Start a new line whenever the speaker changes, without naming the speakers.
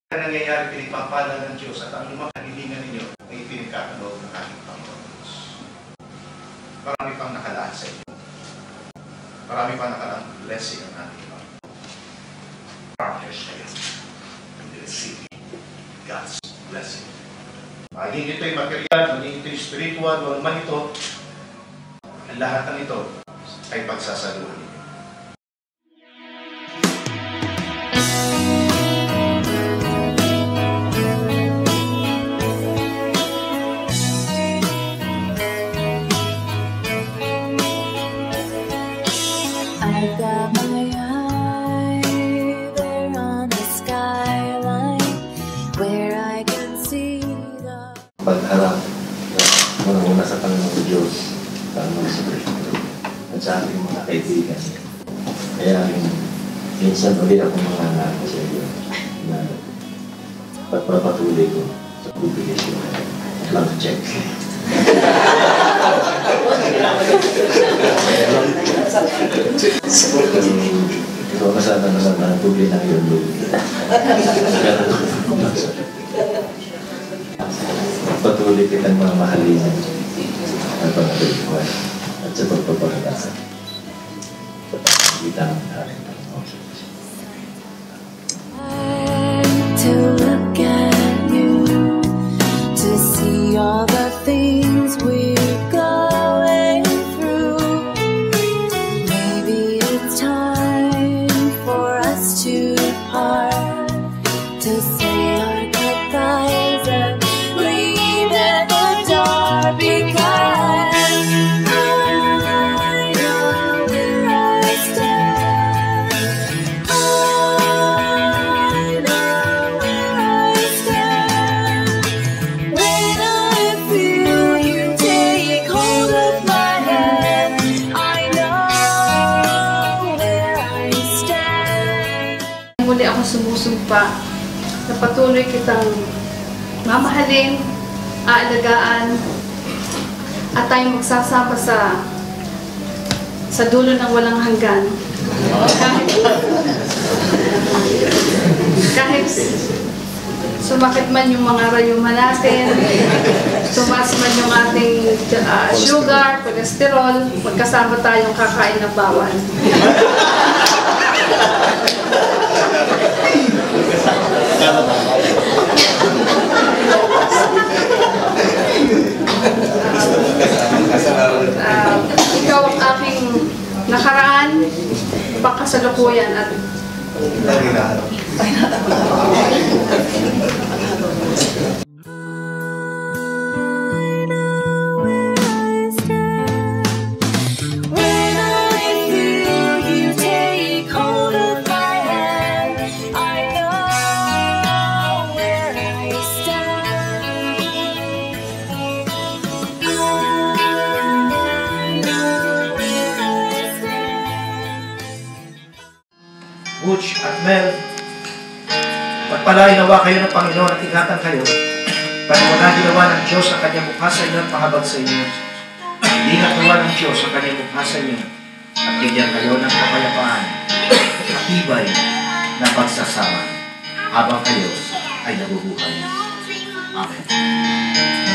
Nangyayari pinipapala ng Diyos at ang lumang kahilingan ninyo ay pinagkakaloob ng ating Panginoon Diyos. Marami pang nakalaan sa inyo. Marami pang nakalaan blessing ang ating Panginoon. Partners kayo in receiving God's blessing. Maging ito'y material, maging ito'y spiritual, o man ito, ang lahat ng ito ay pagsasaluhan ninyo.
Pag-harap muna sa Panginoong Diyos, Panginoong sa Kristo, at sa ating mga kaibigan. Kaya minsan ulit ako mga anak sa iyo na pagpapatuloy ko sa publikasyon at lang check. Ito kasama naman na publik na yun. Patuloy kitang mga mahalinan at pagpapaliwan at sa pagpapakalasan. Kita ang haring ng
to look at you, to see all the things we're going through. Maybe it's time for us to part, to say our goodbyes and leave in the dark, because I know where I stand. I know where I stand. When I feel you take hold of my hand, I know where I stand.
Muli ako sumusumpa na patuloy kitang mamahalin, aalagaan, at tayong magsasama sa dulo ng walang hanggan. Kahit sumakit man yung mga rayuma natin, tumaas man yung ating sugar, cholesterol, magkasama tayong kakain ng bawal. Ikaw ang aking nakaraan, pagkasalukuyan at
When I feel you take hold of my hand, I know where I stand. I know where I stand.
Butch at Mel, pagpalain nawa kayo ng Panginoon at ingatan kayo. Paniwanan nawa ng Diyos ang kanyang mukha sa inyo at pahabag sa inyo. Ingat nawa ng Diyos ang kanyang mukha sa inyo at bigyan kayo ng kapayapaan at tibay na pagsasama habang kayo ay nabubuhay. Amen.